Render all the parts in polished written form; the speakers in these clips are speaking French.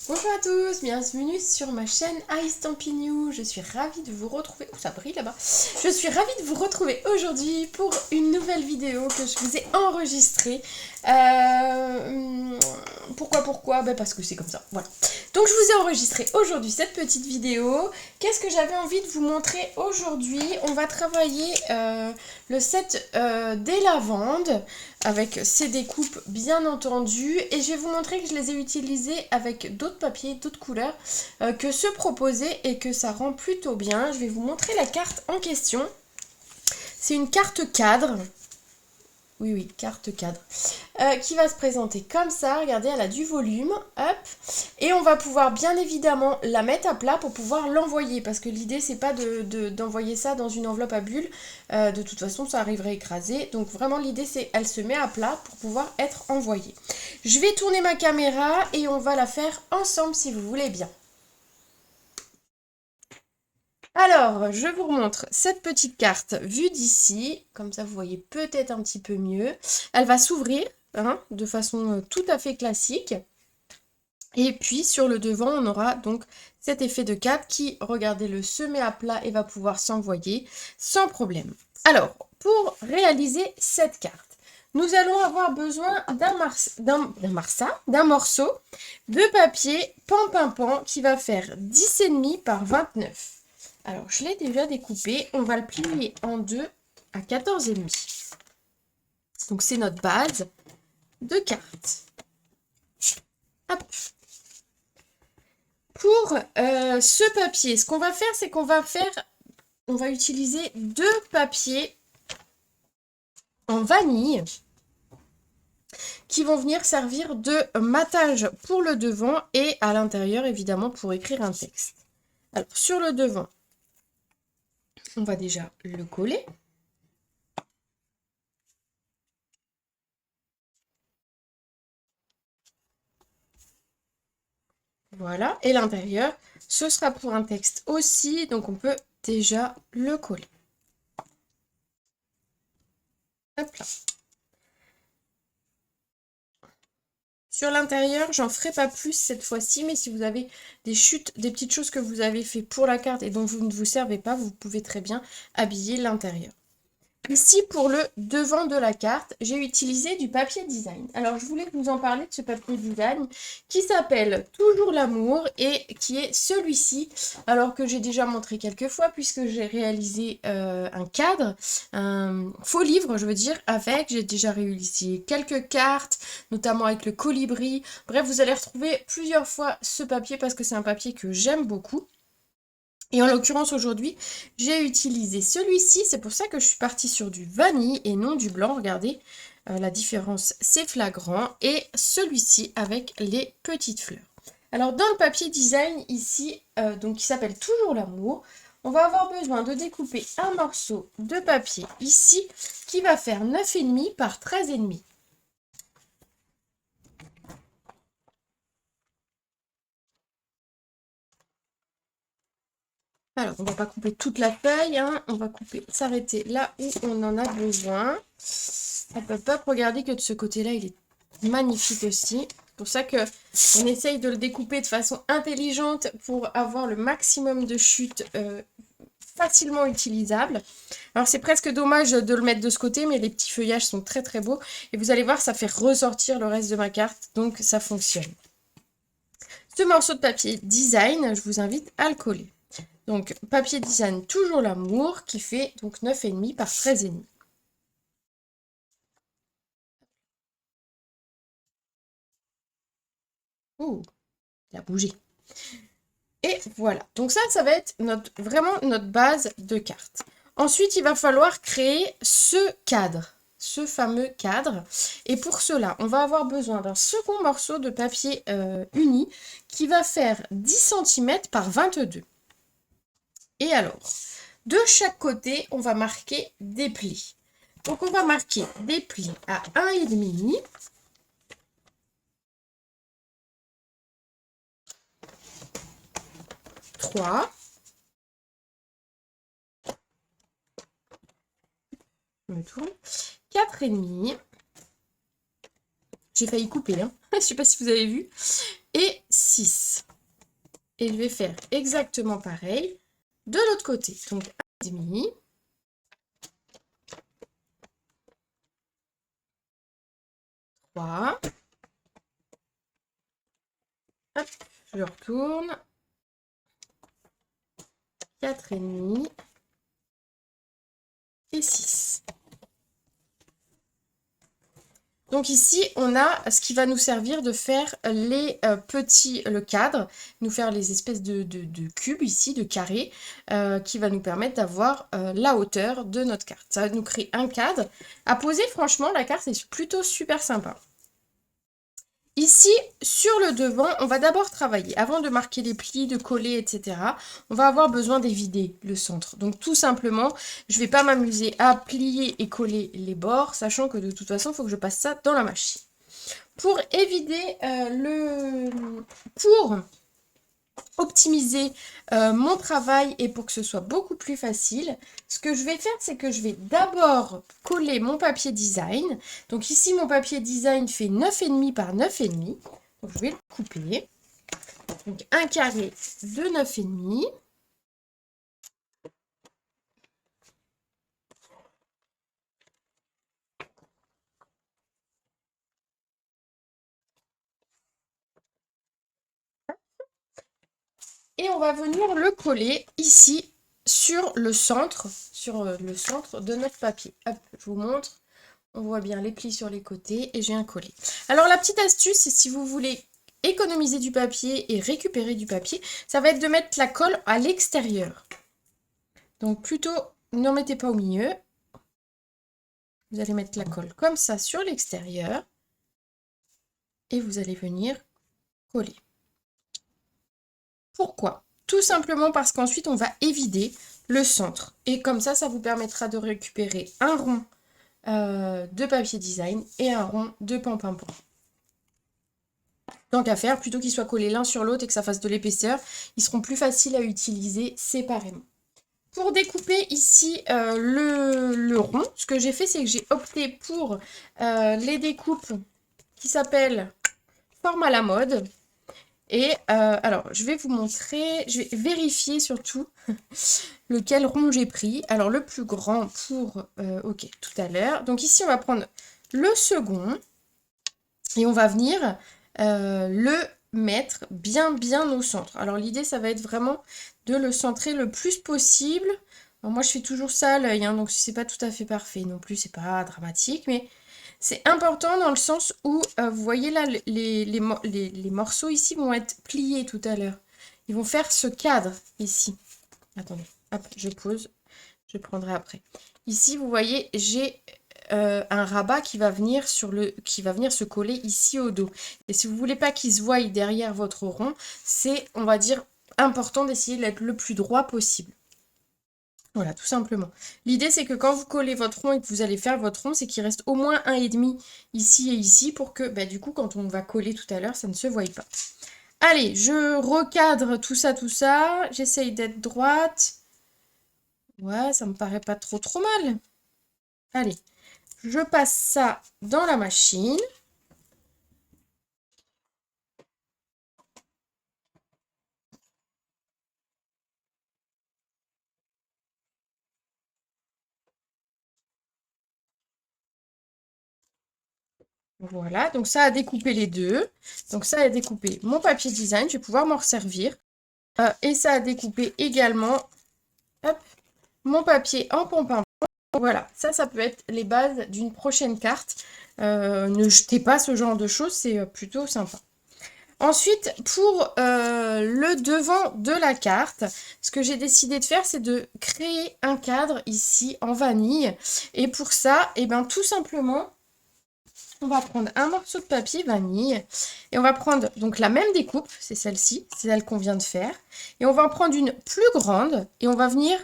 Bonjour à tous, bienvenue sur ma chaîne Ice Tampignou. Je suis ravie de vous retrouver. Oh, ça brille là-bas. Je suis ravie de vous retrouver aujourd'hui pour une nouvelle vidéo que je vous ai enregistrée. Pourquoi? Parce que c'est comme ça. Voilà. Donc je vous ai enregistré aujourd'hui cette petite vidéo. Qu'est-ce que j'avais envie de vous montrer aujourd'hui? On va travailler le set des lavandes avec ces découpes bien entendu, et je vais vous montrer que je les ai utilisées avec d'autres papiers, d'autres couleurs que ceux proposés, et que ça rend plutôt bien. Je vais vous montrer la carte en question. C'est une carte cadre. Oui, carte cadre. Qui va se présenter comme ça. Regardez, elle a du volume. Hop. Et on va pouvoir bien évidemment la mettre à plat pour pouvoir l'envoyer. Parce que l'idée, c'est pas d'envoyer ça dans une enveloppe à bulles. De toute façon, ça arriverait écrasé. Donc vraiment, l'idée, c'est elle se met à plat pour pouvoir être envoyée. Je vais tourner ma caméra et on va la faire ensemble si vous voulez bien. Alors, je vous remontre cette petite carte vue d'ici, comme ça vous voyez peut-être un petit peu mieux. Elle va s'ouvrir de façon tout à fait classique. Et puis sur le devant, on aura donc cet effet de cadre qui, regardez-le, se met à plat et va pouvoir s'envoyer sans problème. Alors, pour réaliser cette carte, nous allons avoir besoin d'un morceau de papier pan qui va faire 10,5 par 29. Alors, je l'ai déjà découpé. On va le plier en deux à 14,5. Donc, c'est notre base de carte. Hop. Pour ce papier, ce qu'on va faire, c'est qu'on va utiliser deux papiers en vanille qui vont venir servir de matage pour le devant et à l'intérieur, évidemment, pour écrire un texte. Alors, sur le devant, on va déjà le coller. Voilà, et l'intérieur, ce sera pour un texte aussi, donc on peut déjà le coller. Hop là. Sur l'intérieur, j'en ferai pas plus cette fois-ci, mais si vous avez des chutes, des petites choses que vous avez fait pour la carte et dont vous ne vous servez pas, vous pouvez très bien habiller l'intérieur. Ici, pour le devant de la carte, j'ai utilisé du papier design. Alors, je voulais vous en parler de ce papier design qui s'appelle Toujours l'amour et qui est celui-ci. Alors que j'ai déjà montré quelques fois puisque j'ai réalisé un cadre, un faux livre, je veux dire, avec. J'ai déjà réalisé quelques cartes, notamment avec le colibri. Bref, vous allez retrouver plusieurs fois ce papier parce que c'est un papier que j'aime beaucoup. Et en l'occurrence aujourd'hui, j'ai utilisé celui-ci, c'est pour ça que je suis partie sur du vanille et non du blanc. Regardez, la différence c'est flagrant. Et celui-ci avec les petites fleurs. Alors dans le papier design ici, donc qui s'appelle Toujours l'amour, on va avoir besoin de découper un morceau de papier ici qui va faire 9,5 par 13,5. Alors, on va pas couper toute la feuille, on va s'arrêter là où on en a besoin. Hop, regardez que de ce côté-là, il est magnifique aussi. C'est pour ça que on essaye de le découper de façon intelligente pour avoir le maximum de chutes facilement utilisables. Alors, c'est presque dommage de le mettre de ce côté, mais les petits feuillages sont très très beaux. Et vous allez voir, ça fait ressortir le reste de ma carte, donc ça fonctionne. Ce morceau de papier design, je vous invite à le coller. Donc, papier design Toujours l'amour, qui fait donc 9,5 par 13,5. Ouh, il a bougé. Et voilà. Donc ça va être vraiment notre base de carte. Ensuite, il va falloir créer ce cadre, ce fameux cadre. Et pour cela, on va avoir besoin d'un second morceau de papier uni qui va faire 10 cm par 22. Et alors, de chaque côté, on va marquer des plis. Donc, on va marquer des plis à 1,5, 3, je me tourne, 4,5. J'ai failli couper, je ne sais pas si vous avez vu. et 6. Et je vais faire exactement pareil de l'autre côté. Donc 1,5. 3. Hop, je retourne. 4,5 et 6. Donc ici, on a ce qui va nous servir de faire les le cadre, nous faire les espèces de cubes ici, de carrés, qui va nous permettre d'avoir la hauteur de notre carte. Ça va nous créer un cadre. À poser, franchement, la carte est plutôt super sympa. Ici, sur le devant, on va d'abord travailler. Avant de marquer les plis, de coller, etc., on va avoir besoin d'évider le centre. Donc tout simplement, je ne vais pas m'amuser à plier et coller les bords, sachant que de toute façon, il faut que je passe ça dans la machine. Pour évider pour optimiser mon travail et pour que ce soit beaucoup plus facile, ce que je vais faire, c'est que je vais d'abord coller mon papier design. Donc ici, mon papier design fait 9,5 par 9,5. Donc je vais le couper. Donc un carré de 9,5. Et on va venir le coller ici sur le centre de notre papier. Hop, je vous montre. On voit bien les plis sur les côtés et j'ai un collet. Alors la petite astuce, c'est si vous voulez économiser du papier et récupérer du papier, ça va être de mettre la colle à l'extérieur. Donc plutôt, n'en mettez pas au milieu. Vous allez mettre la colle comme ça sur l'extérieur et vous allez venir coller. Pourquoi? Tout simplement parce qu'ensuite on va évider le centre. Et comme ça vous permettra de récupérer un rond de papier design et un rond de pan-pan-pan. Tant qu'à faire, plutôt qu'ils soient collés l'un sur l'autre et que ça fasse de l'épaisseur, ils seront plus faciles à utiliser séparément. Pour découper ici le rond, ce que j'ai fait, c'est que j'ai opté pour les découpes qui s'appellent forme à la mode. Et alors, je vais vous montrer, je vais vérifier surtout lequel rond j'ai pris. Alors, le plus grand pour, ok, tout à l'heure. Donc ici, on va prendre le second et on va venir le mettre bien au centre. Alors, l'idée, ça va être vraiment de le centrer le plus possible. Alors, moi, je fais toujours ça à l'œil, hein, donc c'est pas tout à fait parfait non plus, c'est pas dramatique, mais c'est important dans le sens où, vous voyez là, les morceaux ici vont être pliés tout à l'heure. Ils vont faire ce cadre ici. Attendez, hop, je pose, je prendrai après. Ici, vous voyez, j'ai un rabat qui va venir se coller ici au dos. Et si vous voulez pas qu'il se voie derrière votre rond, c'est, on va dire, important d'essayer d'être le plus droit possible. Voilà, tout simplement. L'idée, c'est que quand vous collez votre rond et que vous allez faire votre rond, c'est qu'il reste au moins 1,5 ici et ici pour que, bah, du coup, quand on va coller tout à l'heure, ça ne se voie pas. Allez, je recadre tout ça. J'essaye d'être droite. Ouais, ça me paraît pas trop mal. Allez, je passe ça dans la machine. Voilà, donc ça a découpé les deux. Donc ça a découpé mon papier design, je vais pouvoir m'en resservir. Et ça a découpé également, hop, mon papier en pompin. Voilà, ça peut être les bases d'une prochaine carte. Ne jetez pas ce genre de choses, c'est plutôt sympa. Ensuite, pour le devant de la carte, ce que j'ai décidé de faire, c'est de créer un cadre ici en vanille. Et pour ça, eh ben, tout simplement, on va prendre un morceau de papier vanille et on va prendre donc la même découpe, c'est celle-ci, c'est celle qu'on vient de faire. Et on va en prendre une plus grande et on va venir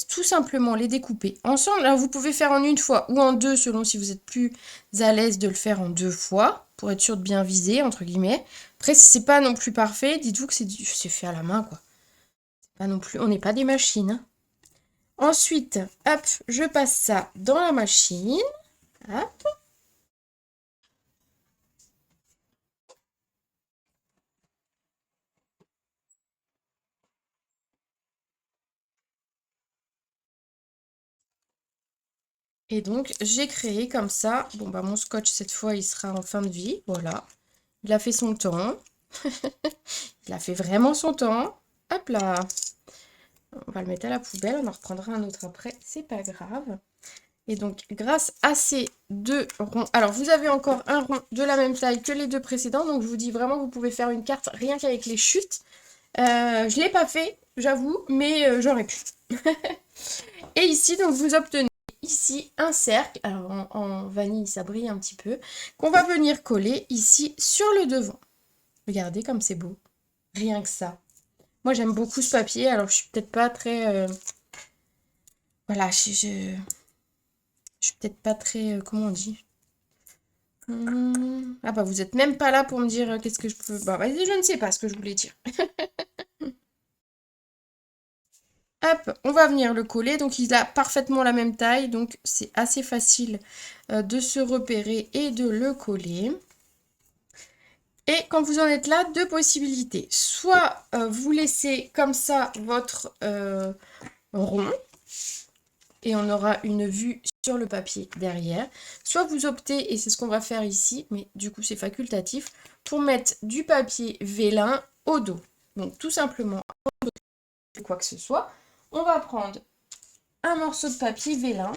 tout simplement les découper ensemble. Alors vous pouvez faire en une fois ou en deux selon si vous êtes plus à l'aise de le faire en deux fois pour être sûr de bien viser entre guillemets. Après si c'est pas non plus parfait, dites-vous que c'est fait à la main quoi. C'est pas non plus, on n'est pas des machines. Hein. Ensuite, hop, je passe ça dans la machine. Hop. Et donc, j'ai créé comme ça. Bon, bah, mon scotch, cette fois, il sera en fin de vie. Voilà. Il a fait son temps. Il a fait vraiment son temps. Hop là. On va le mettre à la poubelle. On en reprendra un autre après. C'est pas grave. Et donc, grâce à ces deux ronds... Alors, vous avez encore un rond de la même taille que les deux précédents. Donc, je vous dis vraiment, vous pouvez faire une carte rien qu'avec les chutes. Je ne l'ai pas fait, j'avoue, mais j'aurais pu. Et ici, donc, vous obtenez ici un cercle. Alors, en vanille, ça brille un petit peu. Qu'on va venir coller ici sur le devant. Regardez comme c'est beau. Rien que ça. Moi, j'aime beaucoup ce papier. Alors, je suis peut-être pas très... Voilà, je suis peut-être pas très... comment on dit? Ah bah, vous êtes même pas là pour me dire qu'est-ce que je peux... Bah, vas-y, je ne sais pas ce que je voulais dire. Hop, on va venir le coller. Donc, il a parfaitement la même taille. Donc, c'est assez facile de se repérer et de le coller. Et quand vous en êtes là, deux possibilités. Soit vous laissez comme ça votre rond. Et on aura une vue sur le papier derrière. Soit vous optez, et c'est ce qu'on va faire ici, mais du coup c'est facultatif, pour mettre du papier vélin au dos. Donc tout simplement, quoi que ce soit, on va prendre un morceau de papier vélin.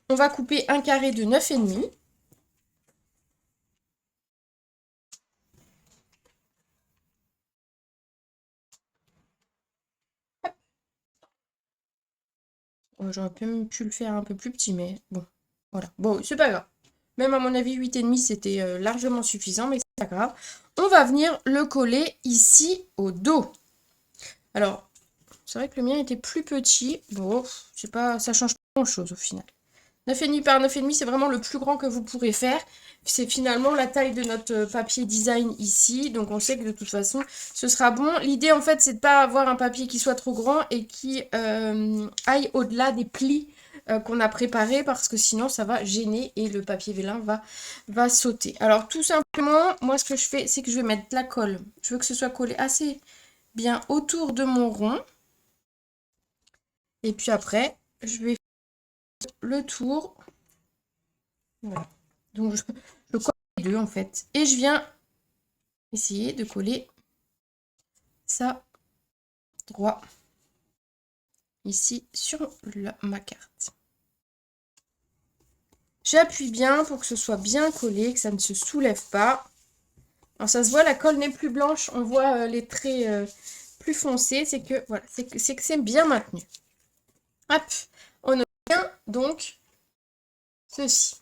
On va couper un carré de 9,5. J'aurais même pu le faire un peu plus petit, mais bon, voilà. Bon, c'est pas grave. Même à mon avis, 8,5 c'était largement suffisant, mais c'est pas grave. On va venir le coller ici au dos. Alors, c'est vrai que le mien était plus petit. Bon, je sais pas, ça change pas grand-chose au final. 9,5 par 9,5, c'est vraiment le plus grand que vous pourrez faire. C'est finalement la taille de notre papier design ici. Donc on sait que de toute façon, ce sera bon. L'idée en fait, c'est de ne pas avoir un papier qui soit trop grand et qui aille au-delà des plis qu'on a préparés. Parce que sinon, ça va gêner et le papier vélin va sauter. Alors tout simplement, moi ce que je fais, c'est que je vais mettre de la colle. Je veux que ce soit collé assez bien autour de mon rond. Et puis après, je vais faire le tour. Voilà. Donc, je colle les deux, en fait. Et je viens essayer de coller ça droit ici sur ma carte. J'appuie bien pour que ce soit bien collé, que ça ne se soulève pas. Alors, ça se voit, la colle n'est plus blanche. On voit les traits plus foncés. C'est que voilà, c'est que c'est bien maintenu. Hop, on obtient donc ceci.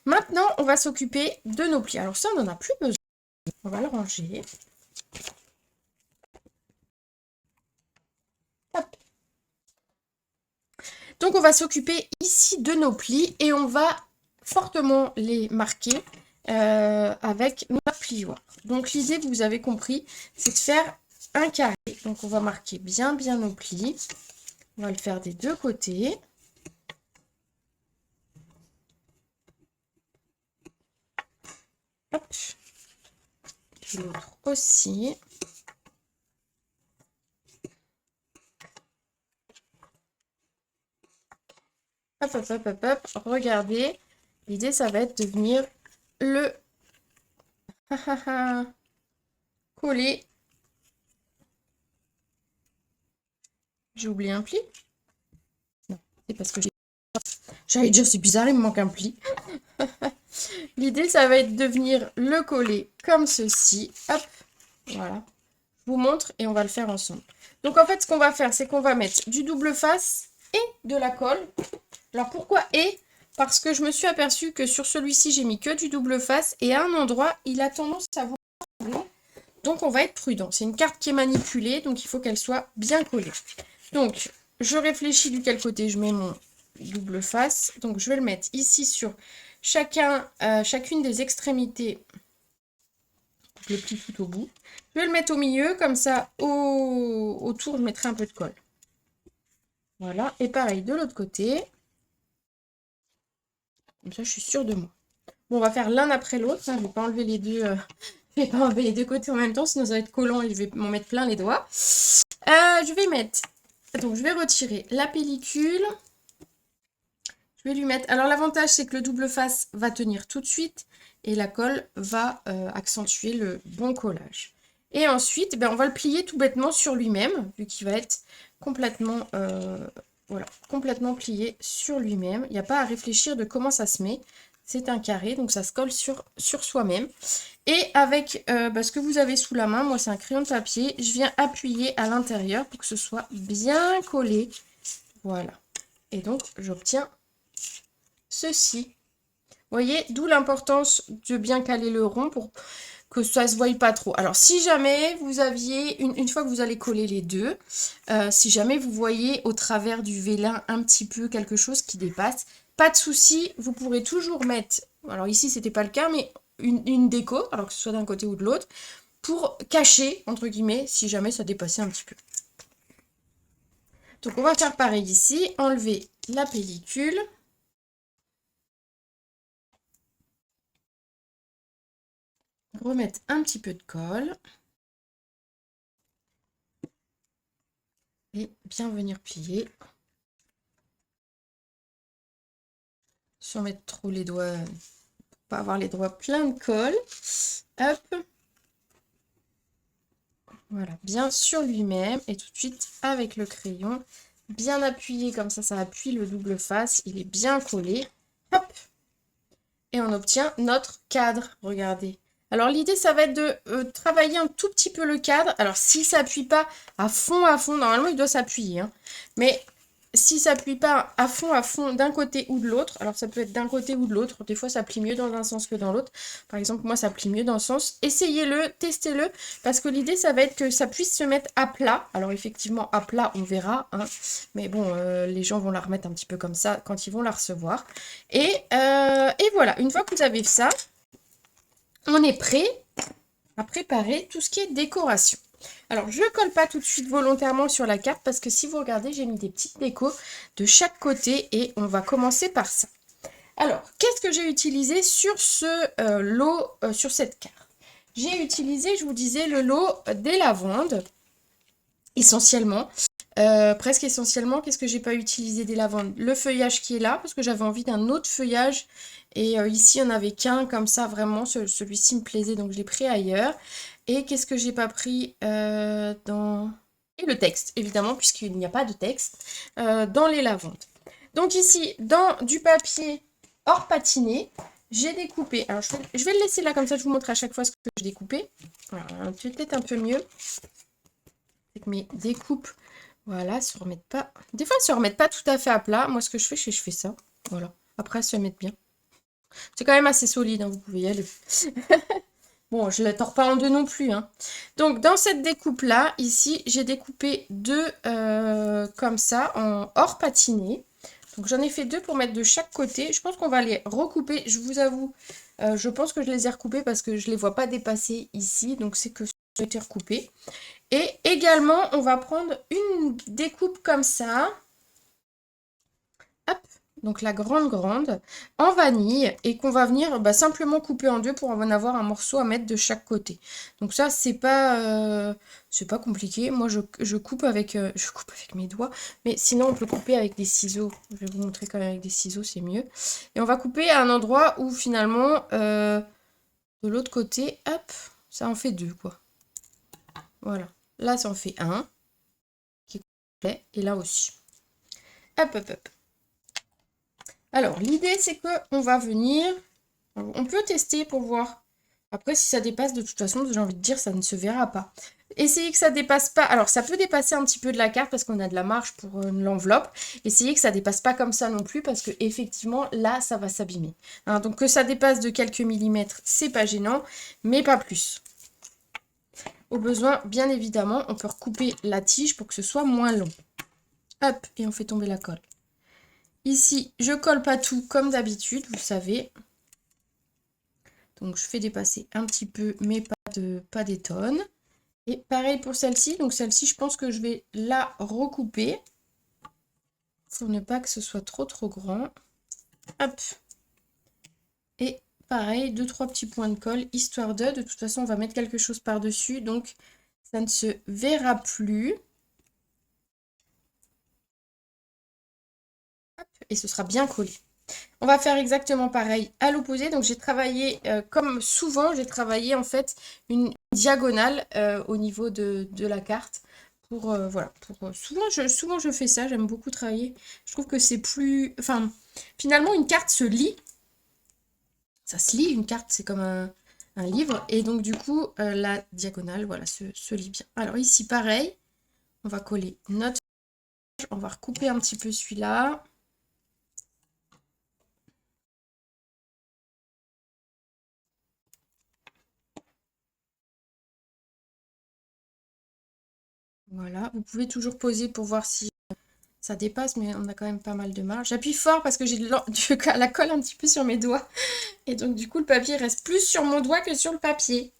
Maintenant, on va s'occuper de nos plis. Alors ça, on n'en a plus besoin. On va le ranger. Hop. Donc, on va s'occuper ici de nos plis et on va fortement les marquer avec notre plioir. Donc, l'idée, vous avez compris, c'est de faire un carré. Donc, on va marquer bien nos plis. On va le faire des deux côtés. Hop. Et l'autre aussi. Hop, hop, hop, hop, hop. Regardez. L'idée, ça va être de venir le coller. J'ai oublié un pli? Non, c'est parce que j'allais dire, c'est bizarre, il me manque un pli. L'idée, ça va être de venir le coller comme ceci. Hop, voilà. Je vous montre et on va le faire ensemble. Donc, en fait, ce qu'on va faire, c'est qu'on va mettre du double face et de la colle. Alors, pourquoi et? Parce que je me suis aperçue que sur celui-ci, j'ai mis que du double face et à un endroit, il a tendance à vous ressembler. Donc, on va être prudent. C'est une carte qui est manipulée, donc il faut qu'elle soit bien collée. Donc, je réfléchis du quel côté je mets mon double face. Donc, je vais le mettre ici sur chacune des extrémités. Je le plie tout au bout. Je vais le mettre au milieu, comme ça, autour, je mettrai un peu de colle. Voilà, et pareil de l'autre côté. Comme ça, je suis sûre de moi. Bon, on va faire l'un après l'autre. Hein. Je ne vais pas enlever les deux. Je vais pas enlever les deux côtés en même temps, sinon ça va être collant et je vais m'en mettre plein les doigts. Je vais mettre. Donc, je vais retirer la pellicule. Je vais lui mettre... Alors l'avantage, c'est que le double face va tenir tout de suite et la colle va accentuer le bon collage. Et ensuite, ben, on va le plier tout bêtement sur lui-même, vu qu'il va être complètement, voilà, complètement plié sur lui-même. Il n'y a pas à réfléchir de comment ça se met. C'est un carré, donc ça se colle sur soi-même. Et avec ce que vous avez sous la main, moi c'est un crayon de papier, je viens appuyer à l'intérieur pour que ce soit bien collé. Voilà. Et donc j'obtiens ceci. Vous voyez, d'où l'importance de bien caler le rond pour que ça se voie pas trop. Alors si jamais vous aviez, une fois que vous allez coller les deux, si jamais vous voyez au travers du vélin un petit peu quelque chose qui dépasse, pas de souci, vous pourrez toujours mettre, alors ici c'était pas le cas, mais une déco, alors que ce soit d'un côté ou de l'autre, pour cacher, entre guillemets, si jamais ça dépassait un petit peu. Donc on va faire pareil ici, enlever la pellicule. Remettre un petit peu de colle. Et bien venir plier. Sans mettre trop les doigts, pour pas avoir les doigts pleins de colle. Hop. Voilà, bien sur lui-même. Et tout de suite, avec le crayon, bien appuyé, comme ça appuie le double face. Il est bien collé. Hop. Et on obtient notre cadre. Regardez. Alors l'idée, ça va être de travailler un tout petit peu le cadre. Alors s'il ne s'appuie pas à fond, normalement il doit s'appuyer. Hein. Mais s'il ne s'appuie pas à fond d'un côté ou de l'autre, alors ça peut être d'un côté ou de l'autre. Des fois ça plie mieux dans un sens que dans l'autre. Par exemple, moi ça plie mieux dans le sens. Essayez-le, testez-le. Parce que l'idée, ça va être que ça puisse se mettre à plat. Alors effectivement, à plat, on verra. Hein. Mais bon, les gens vont la remettre un petit peu comme ça quand ils vont la recevoir. Et voilà, une fois que vous avez ça, on est prêt à préparer tout ce qui est décoration. Alors, je ne colle pas tout de suite volontairement sur la carte parce que si vous regardez, j'ai mis des petites décos de chaque côté et on va commencer par ça. Alors, qu'est-ce que j'ai utilisé sur ce lot, sur cette carte? J'ai utilisé, je vous disais, le lot des lavandes, essentiellement. Presque essentiellement, qu'est-ce que j'ai pas utilisé des lavandes? Le feuillage qui est là, parce que j'avais envie d'un autre feuillage. Et ici, il n'y en avait qu'un, comme ça, vraiment, celui-ci me plaisait, donc je l'ai pris ailleurs. Et qu'est-ce que j'ai pas pris dans... Et le texte, évidemment, puisqu'il n'y a pas de texte dans les lavandes. Donc ici, dans du papier hors patiné, j'ai découpé... Alors, je vais le laisser là, comme ça, je vous montre à chaque fois ce que j'ai découpé. Voilà, peut-être un peu mieux. Avec mes découpes... Voilà, elles se remettent pas... Des fois, elles se remettent pas tout à fait à plat. Moi, ce que je fais, je fais ça. Voilà. Après, elles se mettent bien. C'est quand même assez solide, hein, vous pouvez y aller. Bon, je ne la tords pas en deux non plus. Hein. Donc, dans cette découpe-là, ici, j'ai découpé deux comme ça, en hors patiné. Donc, j'en ai fait deux pour mettre de chaque côté. Je pense qu'on va les recouper. Je vous avoue, je pense que je les ai recoupés parce que je ne les vois pas dépasser ici. Donc, c'est que ça a été recoupé. Et également, on va prendre une découpe comme ça. Hop, donc la grande, en vanille. Et qu'on va venir simplement couper en deux pour en avoir un morceau à mettre de chaque côté. Donc ça, c'est pas compliqué. Moi, je coupe avec mes doigts. Mais sinon, on peut couper avec des ciseaux. Je vais vous montrer quand même avec des ciseaux, c'est mieux. Et on va couper à un endroit où finalement, de l'autre côté, hop, ça en fait deux, quoi. Voilà. Là, ça en fait un, qui est complet, et là aussi. Hop, hop, hop. Alors, l'idée, c'est qu'on va venir... On peut tester pour voir. Après, si ça dépasse, de toute façon, j'ai envie de dire, ça ne se verra pas. Essayez que ça dépasse pas... Alors, ça peut dépasser un petit peu de la carte, parce qu'on a de la marge pour l'enveloppe. Essayez que ça dépasse pas comme ça non plus, parce que effectivement, là, ça va s'abîmer. Hein, donc, que ça dépasse de quelques millimètres, c'est pas gênant, mais pas plus. Au besoin, bien évidemment, on peut recouper la tige pour que ce soit moins long. Hop, et on fait tomber la colle. Ici, je colle pas tout comme d'habitude, vous savez. Donc, je fais dépasser un petit peu, mais pas des tonnes. Et pareil pour celle-ci. Donc, celle-ci, je pense que je vais la recouper. Pour ne pas que ce soit trop grand. Hop. Et pareil, 2-3 petits points de colle, histoire de toute façon, on va mettre quelque chose par-dessus. Donc, ça ne se verra plus. Hop, et ce sera bien collé. On va faire exactement pareil à l'opposé. Donc j'ai travaillé, comme souvent, j'ai travaillé en fait une diagonale au niveau de la carte. Pour, voilà, souvent je fais ça, j'aime beaucoup travailler. Je trouve que c'est plus... Enfin, finalement, une carte se lit. Ça se lit, une carte, c'est comme un livre. Et donc, du coup, la diagonale, voilà, se lit bien. Alors ici, pareil, on va coller notre... On va recouper un petit peu celui-là. Voilà, vous pouvez toujours poser pour voir si ça dépasse, mais on a quand même pas mal de marge. J'appuie fort parce que j'ai la colle un petit peu sur mes doigts. Et donc, du coup, le papier reste plus sur mon doigt que sur le papier.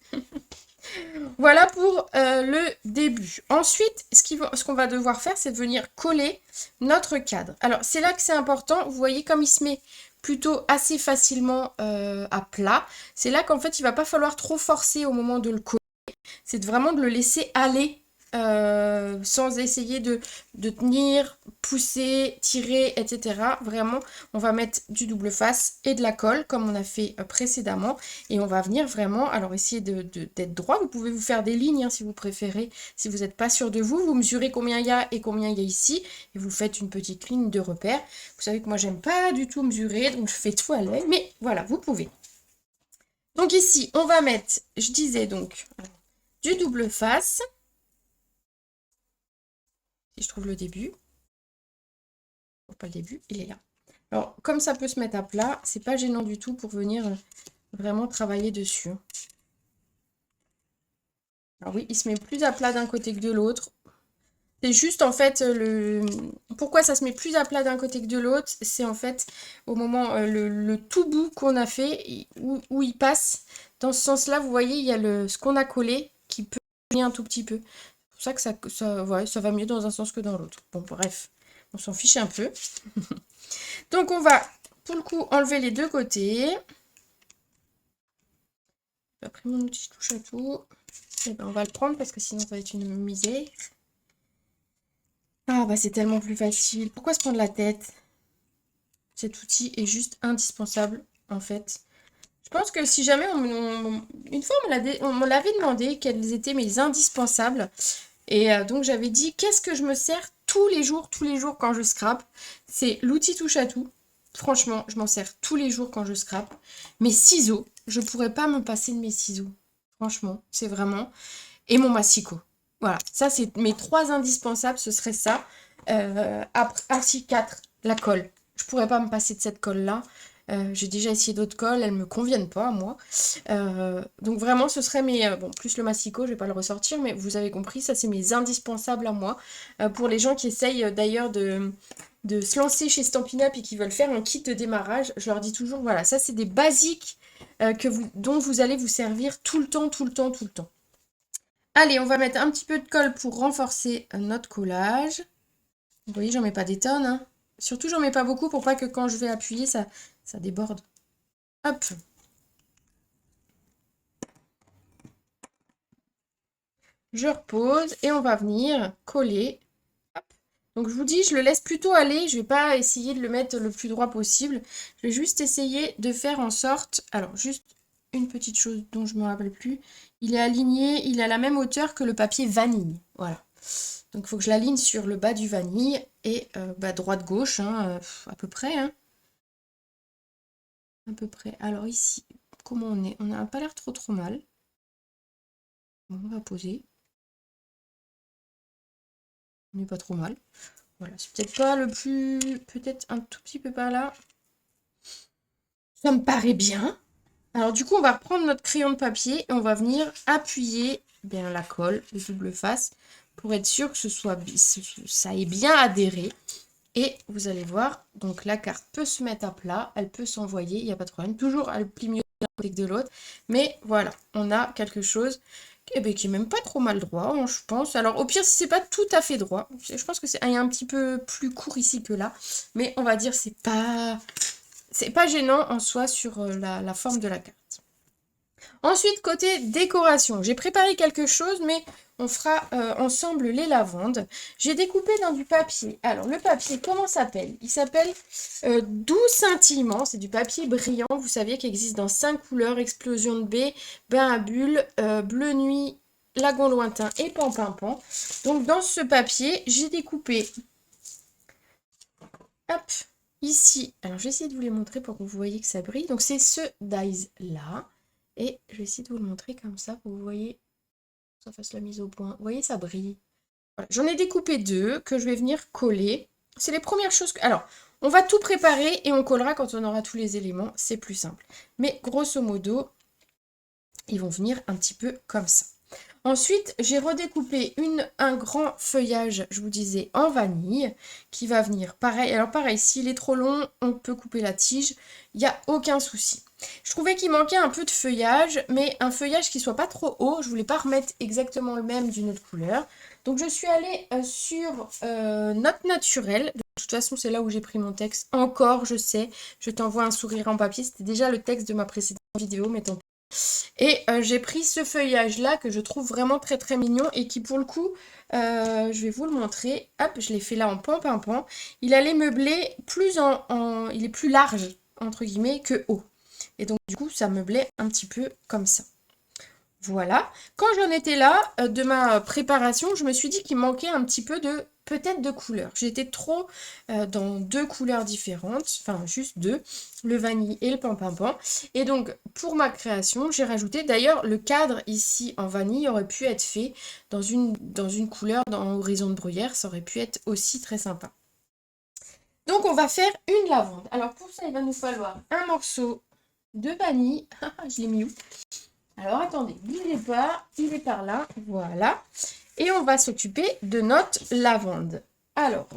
Voilà pour le début. Ensuite, ce qu'on va devoir faire, c'est de venir coller notre cadre. Alors, c'est là que c'est important. Vous voyez comme il se met plutôt assez facilement à plat. C'est là qu'en fait, il va pas falloir trop forcer au moment de le coller. C'est vraiment de le laisser aller sans essayer de tenir, pousser, tirer, etc. Vraiment, on va mettre du double face et de la colle comme on a fait précédemment. Et on va venir vraiment, alors essayer d'être droit. Vous pouvez vous faire des lignes hein, si vous préférez. Si vous n'êtes pas sûr de vous, vous mesurez combien il y a et combien il y a ici. Et vous faites une petite ligne de repère. Vous savez que moi, j'aime pas du tout mesurer, donc je fais tout à l'œil. Mais voilà, vous pouvez. Donc ici, on va mettre, je disais donc, du double face. Si je trouve le début. Pas le début, il est là. Alors, comme ça peut se mettre à plat, c'est pas gênant du tout pour venir vraiment travailler dessus. Alors oui, il se met plus à plat d'un côté que de l'autre. C'est juste en fait pourquoi ça se met plus à plat d'un côté que de l'autre, c'est en fait au moment le tout bout qu'on a fait où il passe. Dans ce sens-là, vous voyez, il y a ce qu'on a collé qui peut venir un tout petit peu. C'est pour ça que ça va mieux dans un sens que dans l'autre. Bon, bref, on s'en fiche un peu. Donc on va, pour le coup, enlever les deux côtés. J'ai pris mon outil touche à tout. Et ben on va le prendre parce que sinon ça va être une misère. Ah bah c'est tellement plus facile. Pourquoi se prendre la tête? Cet outil est juste indispensable en fait. Je pense que si jamais une fois on me l'avait demandé quels étaient mes indispensables. Et donc j'avais dit qu'est-ce que je me sers tous les jours quand je scrape. C'est l'outil touche à tout. Franchement, je m'en sers tous les jours quand je scrape. Mes ciseaux, je pourrais pas me passer de mes ciseaux. Franchement, c'est vraiment... Et mon massicot. Voilà, ça c'est mes 3 indispensables, ce serait ça. Après, ainsi 4, la colle. Je pourrais pas me passer de cette colle-là. J'ai déjà essayé d'autres colles, elles me conviennent pas, moi. Donc vraiment, ce serait mes... bon, plus le massicot, je vais pas le ressortir, mais vous avez compris, ça c'est mes indispensables à moi. Pour les gens qui essayent d'ailleurs de se lancer chez Stampin' Up et qui veulent faire un kit de démarrage, je leur dis toujours, voilà, ça c'est des basiques dont vous allez vous servir tout le temps, tout le temps, tout le temps. Allez, on va mettre un petit peu de colle pour renforcer notre collage. Vous voyez, j'en mets pas des tonnes, hein. Surtout, j'en mets pas beaucoup pour pas que quand je vais appuyer, ça déborde. Hop. Je repose et on va venir coller. Hop. Donc, je vous dis, je le laisse plutôt aller. Je vais pas essayer de le mettre le plus droit possible. Je vais juste essayer de faire en sorte... Alors, juste une petite chose dont je me rappelle plus. Il est aligné, il est à la même hauteur que le papier vanille. Voilà. Donc, il faut que je l'aligne sur le bas du vanille et droite-gauche, hein, à peu près. Hein. À peu près. Alors ici, comment on est? On n'a pas l'air trop mal. Bon, on va poser. On n'est pas trop mal. Voilà, c'est peut-être pas le plus... Peut-être un tout petit peu par là. Ça me paraît bien. Alors du coup, on va reprendre notre crayon de papier et on va venir appuyer bien la colle de double face pour être sûr que ça ait bien adhéré. Et vous allez voir, donc la carte peut se mettre à plat, elle peut s'envoyer, il n'y a pas de problème. Toujours, elle plie mieux d'un côté que de l'autre. Mais voilà, on a quelque chose qui est même pas trop mal droit, hein, je pense. Alors au pire, si c'est pas tout à fait droit, je pense que c'est un petit peu plus court ici que là. Mais on va dire c'est pas gênant en soi sur la forme de la carte. Ensuite, côté décoration, j'ai préparé quelque chose, mais on fera ensemble les lavandes. J'ai découpé dans du papier. Alors, le papier, comment s'appelle? Il s'appelle Doux Scintillement. C'est du papier brillant, vous saviez, qu'il existe dans 5 couleurs: Explosion de baie, Bain à bulles, Bleu nuit, Lagon lointain et Pan. Donc, dans ce papier, j'ai découpé, hop, ici. Alors, je vais essayer de vous les montrer pour que vous voyez que ça brille. Donc, c'est ce dies-là. Et je vais essayer de vous le montrer comme ça pour que vous voyez, ça fasse la mise au point. Vous voyez, ça brille. Voilà. J'en ai découpé 2 que je vais venir coller. C'est les premières choses que... Alors, on va tout préparer et on collera quand on aura tous les éléments. C'est plus simple. Mais grosso modo, ils vont venir un petit peu comme ça. Ensuite, j'ai redécoupé un grand feuillage, je vous disais, en vanille, qui va venir pareil. Alors pareil, s'il est trop long, on peut couper la tige, il n'y a aucun souci. Je trouvais qu'il manquait un peu de feuillage, mais un feuillage qui soit pas trop haut. Je voulais pas remettre exactement le même d'une autre couleur. Donc je suis allée sur Note Naturelle. De toute façon, c'est là où j'ai pris mon texte. Encore, je sais, je t'envoie un sourire en papier. C'était déjà le texte de ma précédente vidéo, mais tant pis. Et j'ai pris ce feuillage là que je trouve vraiment très très mignon et qui pour le coup, je vais vous le montrer. Hop, je l'ai fait là en pan. Il allait meubler plus il est plus large entre guillemets que haut. Et donc du coup ça meublait un petit peu comme ça. Voilà. Quand j'en étais là de ma préparation, je me suis dit qu'il manquait un petit peu de peut-être de couleurs. J'étais trop dans 2 couleurs différentes, enfin juste 2, le vanille et le pan. Et donc pour ma création, j'ai rajouté, d'ailleurs le cadre ici en vanille aurait pu être fait dans une couleur dans Horizon de Bruyère, ça aurait pu être aussi très sympa. Donc on va faire une lavande. Alors pour ça, il va nous falloir un morceau de vanille. Je l'ai mis où? Alors attendez, bougez pas, il est par là, voilà. Et on va s'occuper de notre lavande. Alors,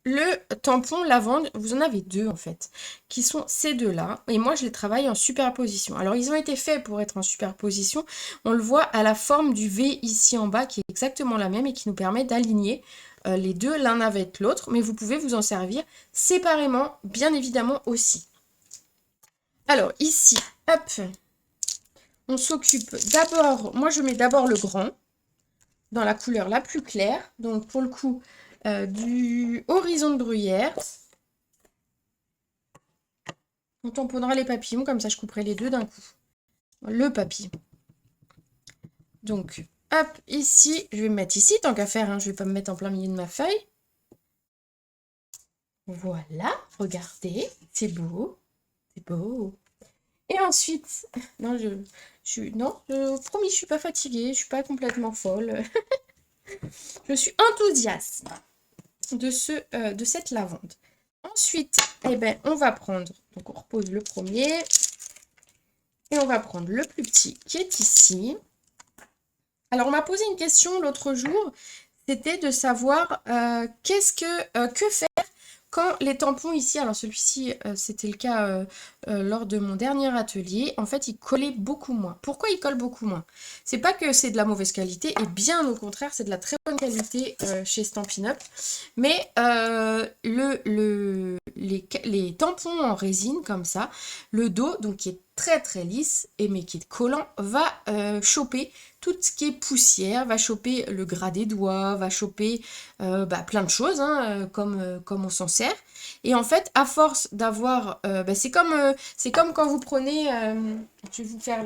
le tampon lavande, vous en avez 2 en fait, qui sont ces 2-là. Et moi, je les travaille en superposition. Alors, ils ont été faits pour être en superposition. On le voit à la forme du V ici en bas, qui est exactement la même et qui nous permet d'aligner les deux l'un avec l'autre. Mais vous pouvez vous en servir séparément, bien évidemment aussi. Alors, ici, hop, on s'occupe d'abord, moi je mets d'abord le grand, dans la couleur la plus claire, donc pour le coup du Horizon de Bruyère. On tamponnera les papillons, comme ça je couperai les deux d'un coup. Le papillon. Donc, hop, ici, je vais me mettre ici, tant qu'à faire, hein, je vais pas me mettre en plein milieu de ma feuille. Voilà, regardez, c'est beau, c'est beau. Et ensuite, non, promis, je suis pas fatiguée, je suis pas complètement folle. Je suis enthousiaste de cette lavande. Ensuite, eh ben, on va prendre, donc on repose le premier, et on va prendre le plus petit qui est ici. Alors, on m'a posé une question l'autre jour, c'était de savoir que faire quand les tampons ici, alors celui-ci, c'était le cas lors de mon dernier atelier, en fait, il collait beaucoup moins. Pourquoi il colle beaucoup moins? C'est pas que c'est de la mauvaise qualité, et bien au contraire, c'est de la très bonne qualité chez Stampin' Up. Mais les tampons en résine, comme ça, le dos, donc qui est très très lisse, mais qui est collant, va choper tout ce qui est poussière, va choper le gras des doigts, va choper plein de choses, hein, comme on s'en sert. Et en fait, à force d'avoir... c'est comme quand vous prenez... je vais vous faire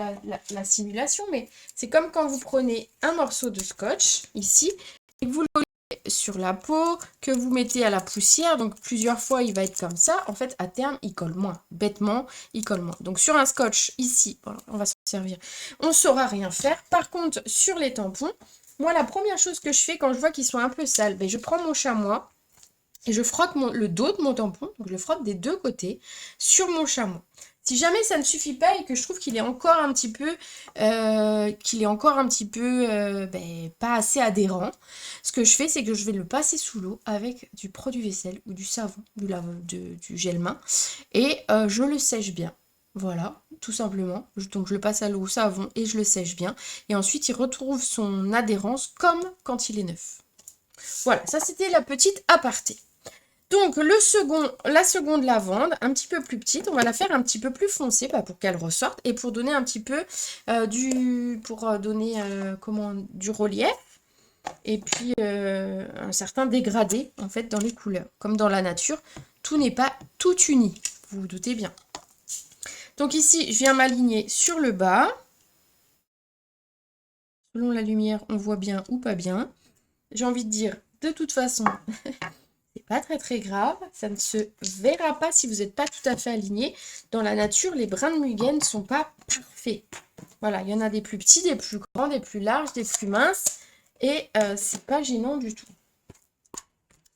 la simulation, mais c'est comme quand vous prenez un morceau de scotch, ici, et que vous le collez sur la peau, que vous mettez à la poussière, donc plusieurs fois il va être comme ça. En fait, à terme, il colle moins. Bêtement, il colle moins. Donc sur un scotch, ici, voilà, on va s'en servir, on ne saura rien faire. Par contre, sur les tampons, moi, la première chose que je fais quand je vois qu'ils sont un peu sales, je prends mon chamois et je frotte le dos de mon tampon, donc je le frotte des 2 côtés sur mon chamois. Si jamais ça ne suffit pas et que je trouve qu'il est encore un petit peu, pas assez adhérent, ce que je fais, c'est que je vais le passer sous l'eau avec du produit vaisselle ou du savon, du gel main, et je le sèche bien. Voilà, tout simplement. Donc je le passe à l'eau au savon et je le sèche bien. Et ensuite, il retrouve son adhérence comme quand il est neuf. Voilà, ça c'était la petite aparté. Donc, la seconde lavande, un petit peu plus petite, on va la faire un petit peu plus foncée pour qu'elle ressorte et pour donner un petit peu du relief et puis un certain dégradé en fait dans les couleurs. Comme dans la nature, tout n'est pas tout uni, vous vous doutez bien. Donc ici, je viens m'aligner sur le bas. Selon la lumière, on voit bien ou pas bien. J'ai envie de dire, de toute façon, c'est pas très grave. Ça ne se verra pas si vous n'êtes pas tout à fait aligné. Dans la nature, les brins de muguet ne sont pas parfaits. Voilà, il y en a des plus petits, des plus grands, des plus larges, des plus minces. Et c'est pas gênant du tout.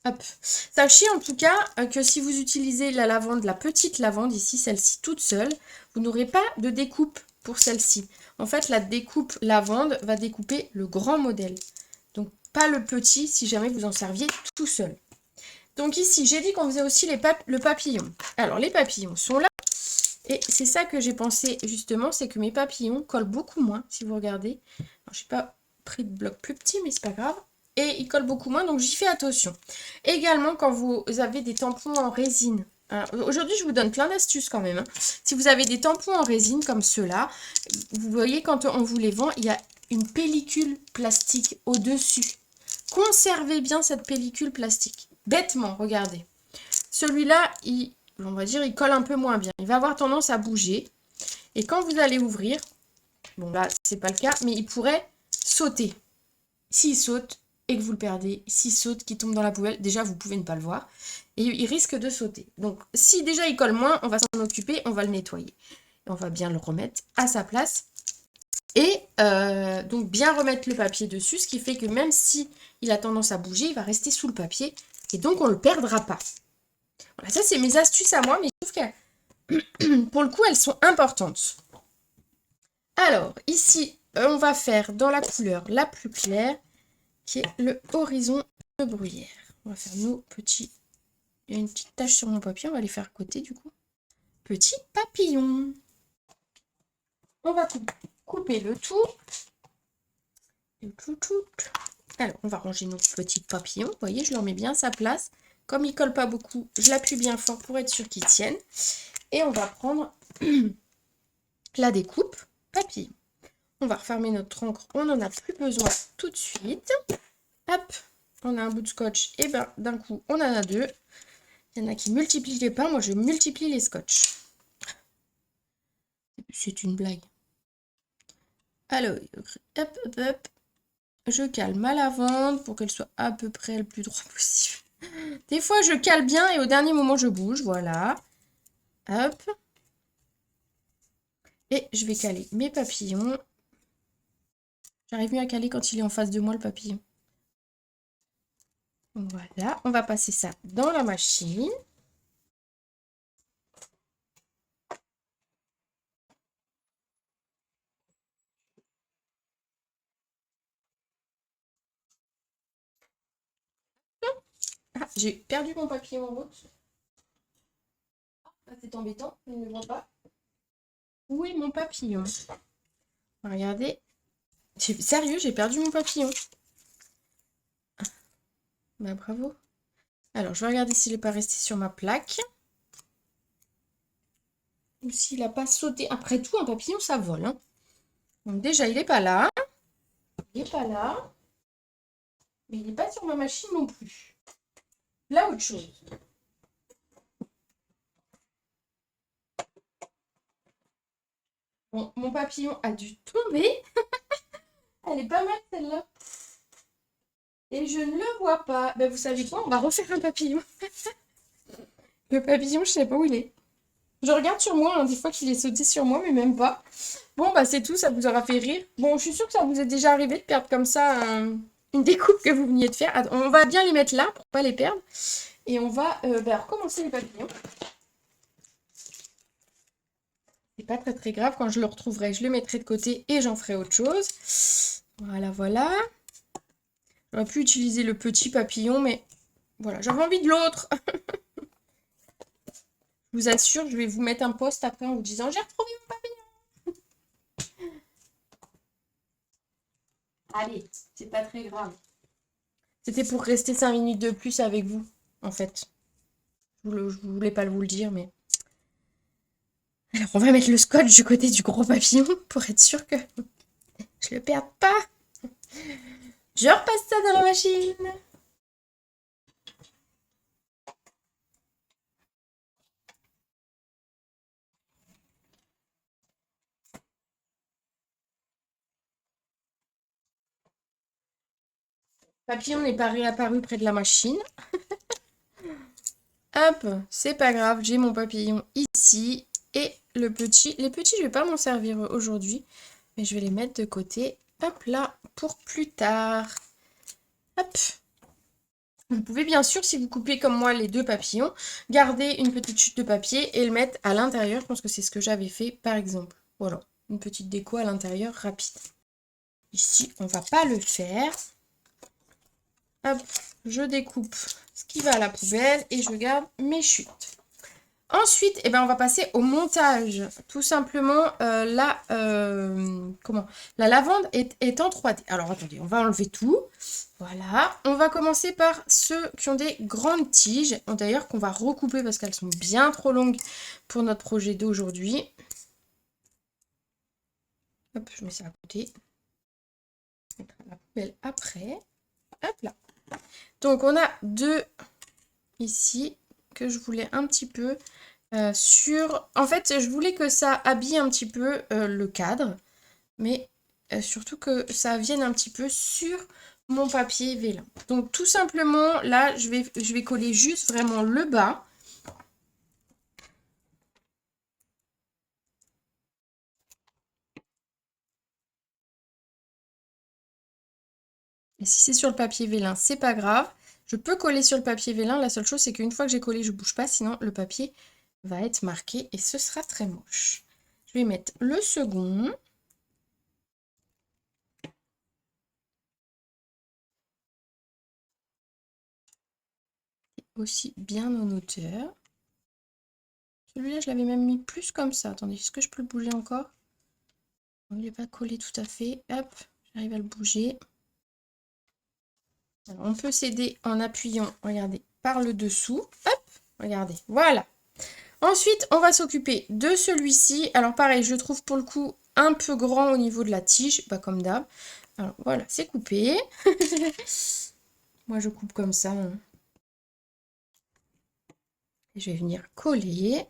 Hop. Sachez en tout cas que si vous utilisez la lavande, la petite lavande ici, celle-ci toute seule, vous n'aurez pas de découpe pour celle-ci. En fait, la découpe lavande va découper le grand modèle. Donc pas le petit si jamais vous en serviez tout seul. Donc ici, j'ai dit qu'on faisait aussi le papillon. Alors les papillons sont là. Et c'est ça que j'ai pensé justement, c'est que mes papillons collent beaucoup moins, si vous regardez. Je n'ai pas pris de bloc plus petit, mais c'est pas grave. Et ils collent beaucoup moins, donc j'y fais attention. Également, quand vous avez des tampons en résine, aujourd'hui je vous donne plein d'astuces quand même. Si vous avez des tampons en résine comme ceux-là, vous voyez quand on vous les vend, il y a une pellicule plastique au-dessus. Conservez bien cette pellicule plastique. Bêtement, regardez. Celui-là, on va dire, il colle un peu moins bien. Il va avoir tendance à bouger. Et quand vous allez ouvrir, bon là, c'est pas le cas, mais il pourrait sauter. S'il saute et que vous le perdez, s'il saute, qu'il tombe dans la poubelle, déjà, vous pouvez ne pas le voir. Et il risque de sauter. Donc, si déjà il colle moins, on va s'en occuper, on va le nettoyer. Et on va bien le remettre à sa place. Et donc, bien remettre le papier dessus, ce qui fait que même si il a tendance à bouger, il va rester sous le papier. Et donc, on ne le perdra pas. Voilà, ça, c'est mes astuces à moi, mais je trouve que pour le coup, elles sont importantes. Alors, ici, on va faire dans la couleur la plus claire, qui est le horizon de bruyère. On va faire nos petits... Il y a une petite tache sur mon papier, on va les faire à côté du coup. Petit papillon. On va couper le tout. Alors, on va ranger nos petits papillons. Vous voyez, je leur mets bien à sa place. Comme ils ne collent pas beaucoup, je l'appuie bien fort pour être sûr qu'ils tiennent. Et on va prendre la découpe papillon. On va refermer notre encre, on n'en a plus besoin tout de suite. Hop, on a un bout de scotch, et ben d'un coup, on en a deux. Il y en a qui multiplient les pains, moi je multiplie les scotch. C'est une blague. Alors, hop. Je cale ma lavande pour qu'elle soit à peu près le plus droit possible. Des fois, je cale bien et au dernier moment, je bouge, voilà. Hop. Et je vais caler mes papillons. J'arrive mieux à caler quand il est en face de moi, le papillon. Voilà, on va passer ça dans la machine. Ah, j'ai perdu mon papillon en route. Ah, c'est embêtant, je ne le vois pas. Où est mon papillon? Regardez. Sérieux, j'ai perdu mon papillon. Bah bravo. Alors, je vais regarder s'il n'est pas resté sur ma plaque. Ou s'il n'a pas sauté. Après tout, un papillon, ça vole. Hein. Donc déjà, il n'est pas là. Il n'est pas là. Mais il n'est pas sur ma machine non plus. Là, autre chose. Bon, mon papillon a dû tomber. Elle est pas mal celle-là. Et je ne le vois pas. Ben, vous savez quoi? On va refaire un papillon. Le papillon, je sais pas où il est. Je regarde sur moi, hein, des fois qu'il est sauté sur moi, mais même pas. Bon, bah c'est tout, ça vous aura fait rire. Bon, je suis sûre que ça vous est déjà arrivé de perdre comme ça une découpe que vous veniez de faire. Attends, on va bien les mettre là pour pas les perdre. Et on va recommencer les papillons. C'est pas très grave, quand je le retrouverai, je le mettrai de côté et j'en ferai autre chose. Voilà. J'aurais pu utiliser le petit papillon, mais voilà, j'avais envie de l'autre. Je vous assure, je vais vous mettre un post après en vous disant j'ai retrouvé mon papillon. Allez, c'est pas très grave. C'était pour rester 5 minutes de plus avec vous, en fait. Je voulais pas vous le dire, mais... Alors, on va mettre le scotch du côté du gros papillon pour être sûr que je le perde pas. Je repasse ça dans la machine. Papillon n'est pas réapparu près de la machine. Hop, c'est pas grave, j'ai mon papillon ici. Et le petit, les petits, je vais pas m'en servir aujourd'hui, mais je vais les mettre de côté. Hop là, pour plus tard. Hop. Vous pouvez bien sûr, si vous coupez comme moi les deux papillons, garder une petite chute de papier et le mettre à l'intérieur. Je pense que c'est ce que j'avais fait par exemple. Voilà, une petite déco à l'intérieur rapide. Ici, on va pas le faire. Hop, je découpe ce qui va à la poubelle et je garde mes chutes. Ensuite, on va passer au montage. Tout simplement, la lavande est en 3D. Alors, attendez, on va enlever tout. Voilà. On va commencer par ceux qui ont des grandes tiges. D'ailleurs, qu'on va recouper parce qu'elles sont bien trop longues pour notre projet d'aujourd'hui. Hop, je mets ça à côté. Je mettrai la poubelle après. Hop là. Donc, on a deux ici que je voulais un petit peu... En fait, je voulais que ça habille un petit peu le cadre, mais surtout que ça vienne un petit peu sur mon papier vélin. Donc tout simplement, là, je vais coller juste vraiment le bas. Et si c'est sur le papier vélin, c'est pas grave. Je peux coller sur le papier vélin. La seule chose, c'est qu'une fois que j'ai collé, je bouge pas, sinon le papier va être marqué et ce sera très moche. Je vais mettre le second. Aussi bien en hauteur. Celui-là, je l'avais même mis plus comme ça. Attendez, est-ce que je peux le bouger encore? Il n'est pas collé tout à fait. Hop, j'arrive à le bouger. Alors, on peut s'aider en appuyant, regardez, par le dessous. Hop, regardez, voilà. Ensuite, on va s'occuper de celui-ci. Alors pareil, je le trouve pour le coup un peu grand au niveau de la tige, pas comme d'hab. Alors voilà, c'est coupé. Moi, je coupe comme ça. Et je vais venir coller.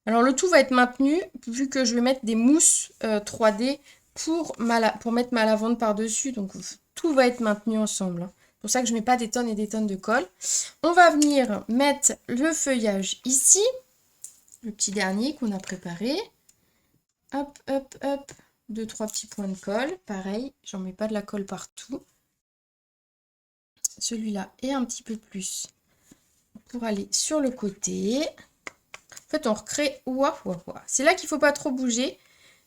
Alors le tout va être maintenu, vu que je vais mettre des mousses 3D pour mettre ma lavande par-dessus. Donc tout va être maintenu ensemble. C'est pour ça que je ne mets pas des tonnes et des tonnes de colle. On va venir mettre le feuillage ici. Le petit dernier qu'on a préparé. Hop, hop, hop. 2-3 petits points de colle. Pareil, j'en mets pas de la colle partout. Celui-là est un petit peu plus pour aller sur le côté. En fait, on recrée... C'est là qu'il ne faut pas trop bouger.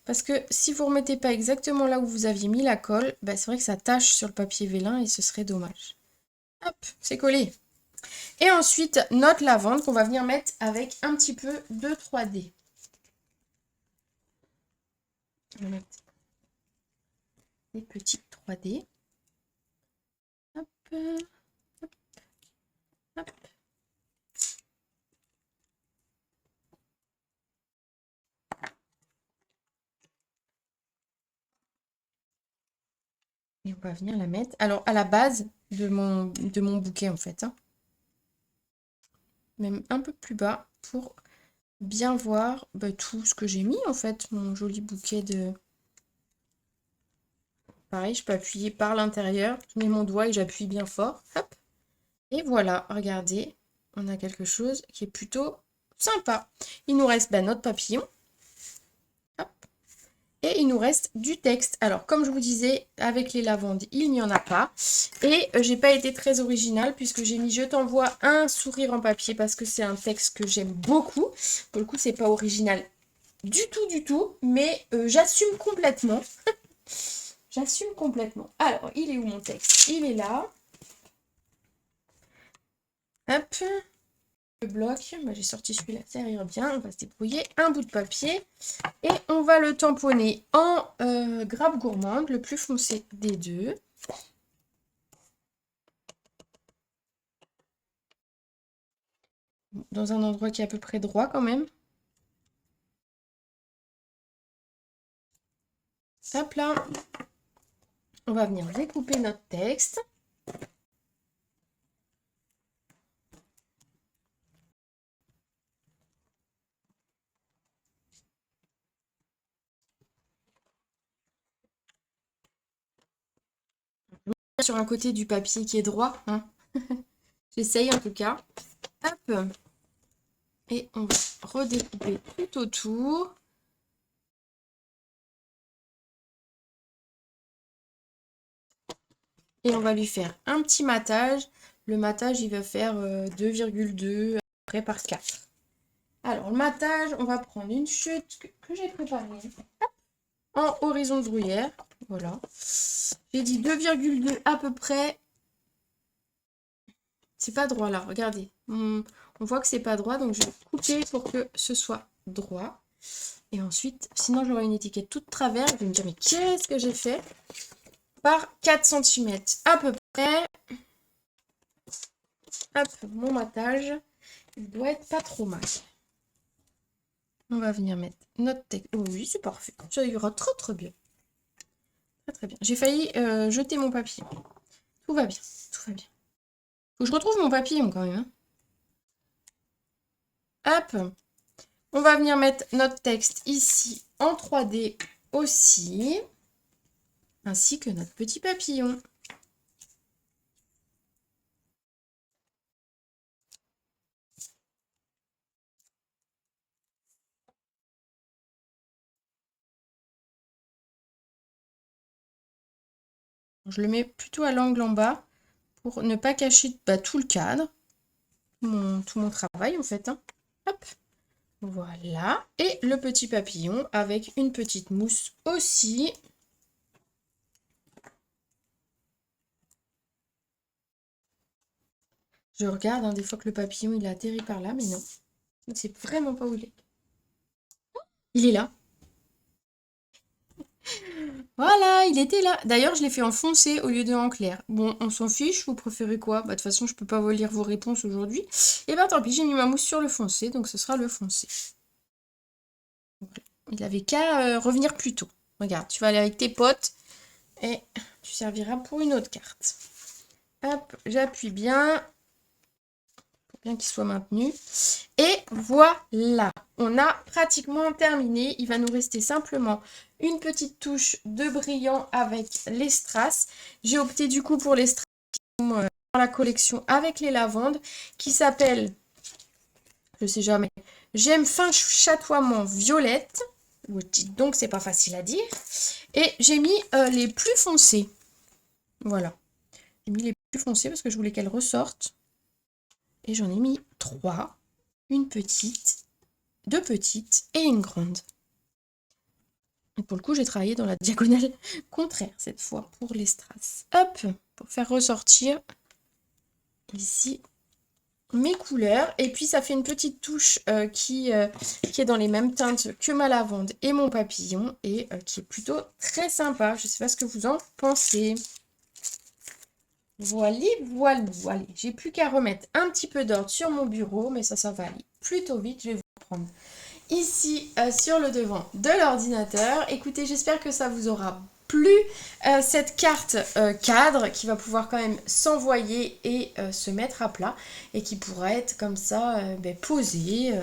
Parce que si vous ne remettez pas exactement là où vous aviez mis la colle, c'est vrai que ça tache sur le papier vélin et ce serait dommage. Hop, c'est collé. Et ensuite, notre lavande qu'on va venir mettre avec un petit peu de 3D. On va mettre des petites 3D. Hop, hop, hop. Et on va venir la mettre. Alors, à la base de mon bouquet, en fait. Même un peu plus bas pour bien voir tout ce que j'ai mis, en fait. Mon joli bouquet de... Pareil, je peux appuyer par l'intérieur. Je mets mon doigt et j'appuie bien fort. Hop. Et voilà, regardez. On a quelque chose qui est plutôt sympa. Il nous reste notre papillon. Hop. Et il nous reste du texte. Alors, comme je vous disais, avec les lavandes, il n'y en a pas. Et j'ai pas été très originale puisque j'ai mis « Je t'envoie un sourire en papier » parce que c'est un texte que j'aime beaucoup. Pour le coup, c'est pas original du tout. Mais j'assume complètement. J'assume complètement. Alors, il est où mon texte? Il est là. Hop. Le bloc. J'ai sorti celui-là, ça ira bien. On va se débrouiller. Un bout de papier. Et on va le tamponner en grappe gourmande, le plus foncé des deux. dans un endroit qui est à peu près droit quand même. Hop là. On va venir découper notre texte. Sur un côté du papier qui est droit, hein. J'essaye en tout cas. Hop. Et on va redécouper tout autour. Et on va lui faire un petit matage. Le matage, il va faire 2,2 à peu près par 4. Alors, le matage, on va prendre une chute que j'ai préparée en horizon de bruyère. Voilà. J'ai dit 2,2 à peu près. C'est pas droit là, regardez. On voit que c'est pas droit, donc je vais couper pour que ce soit droit. Et ensuite, sinon j'aurai une étiquette toute travers. Je vais me dire, mais qu'est-ce que j'ai fait? Par 4 cm à peu près. Hop, mon matage. Il doit être pas trop mal. On va venir mettre notre texte. Oh oui, c'est parfait. Ça ira très très bien. Très très bien. J'ai failli jeter mon papillon. Tout va bien, tout va bien. Faut que je retrouve mon papillon quand même, hein. Hop. On va venir mettre notre texte ici en 3D aussi. Ainsi que notre petit papillon. Je le mets plutôt à l'angle en bas pour ne pas cacher tout le cadre. Tout mon travail en fait, hein. Hop. Voilà. Et le petit papillon avec une petite mousse aussi. Je regarde, hein, des fois que le papillon il a atterri par là, mais non. Je ne sais vraiment pas où il est. Il est là. Voilà, il était là. D'ailleurs, je l'ai fait en foncé au lieu de en clair. Bon, on s'en fiche, vous préférez quoi? Bah, de toute façon, je peux pas vous lire vos réponses aujourd'hui. Et ben tant pis, j'ai mis ma mousse sur le foncé, donc ce sera le foncé. Il avait qu'à revenir plus tôt. Regarde, tu vas aller avec tes potes et tu serviras pour une autre carte. Hop, j'appuie bien pour bien qu'il soit maintenu. Et voilà, on a pratiquement terminé. Il va nous rester simplement une petite touche de brillant avec les strass. J'ai opté du coup pour les strass dans la collection avec les lavandes qui s'appelle, je sais jamais, J'aime fin chatoiement violette. Donc c'est pas facile à dire. Et j'ai mis les plus foncés. Voilà. J'ai mis les plus foncés parce que je voulais qu'elles ressortent. Et j'en ai mis 3. Une petite, 2 petites et une grande. Et pour le coup, j'ai travaillé dans la diagonale contraire cette fois pour les strass. Hop, pour faire ressortir ici mes couleurs. Et puis ça fait une petite touche qui est dans les mêmes teintes que ma lavande et mon papillon. Et qui est plutôt très sympa. Je ne sais pas ce que vous en pensez. Voilà, voilà. Allez, j'ai plus qu'à remettre un petit peu d'ordre sur mon bureau. Mais ça va aller plutôt vite. Je vais vous prendre ici sur le devant de l'ordinateur. Écoutez, j'espère que ça vous aura plu, cette carte cadre qui va pouvoir quand même s'envoyer et se mettre à plat et qui pourra être comme ça posée.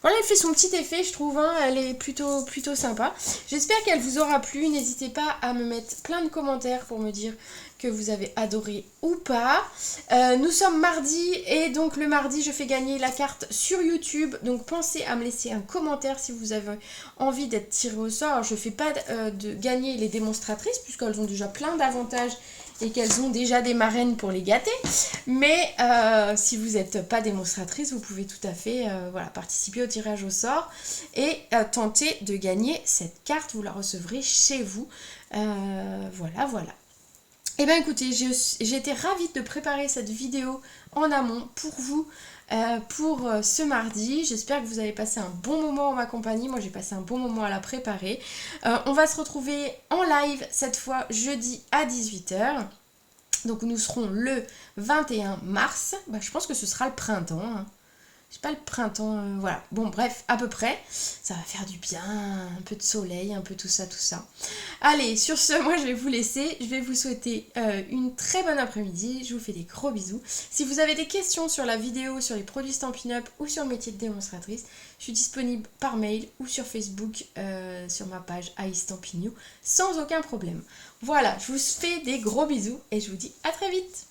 Voilà, elle fait son petit effet, je trouve, hein, elle est plutôt sympa. J'espère qu'elle vous aura plu. N'hésitez pas à me mettre plein de commentaires pour me dire que vous avez adoré ou pas. Nous sommes mardi et donc le mardi je fais gagner la carte sur YouTube, donc pensez à me laisser un commentaire si vous avez envie d'être tiré au sort. Alors, je ne fais pas de gagner les démonstratrices puisqu'elles ont déjà plein d'avantages et qu'elles ont déjà des marraines pour les gâter, mais si vous n'êtes pas démonstratrice, vous pouvez tout à fait participer au tirage au sort et tenter de gagner cette carte. Vous la recevrez chez vous. Voilà. Et bien écoutez, j'ai été ravie de préparer cette vidéo en amont pour vous, pour ce mardi. J'espère que vous avez passé un bon moment en ma compagnie. Moi j'ai passé un bon moment à la préparer. On va se retrouver en live cette fois jeudi à 18 h. Donc nous serons le 21 mars. Je pense que ce sera le printemps, hein. j'ai pas le printemps, voilà. Bon, bref, à peu près. Ça va faire du bien, un peu de soleil, un peu tout ça, tout ça. Allez, sur ce, moi je vais vous laisser. Je vais vous souhaiter une très bonne après-midi. Je vous fais des gros bisous. Si vous avez des questions sur la vidéo, sur les produits Stampin' Up ou sur le métier de démonstratrice, je suis disponible par mail ou sur Facebook, sur ma page I Stampin' You, sans aucun problème. Voilà, je vous fais des gros bisous et je vous dis à très vite.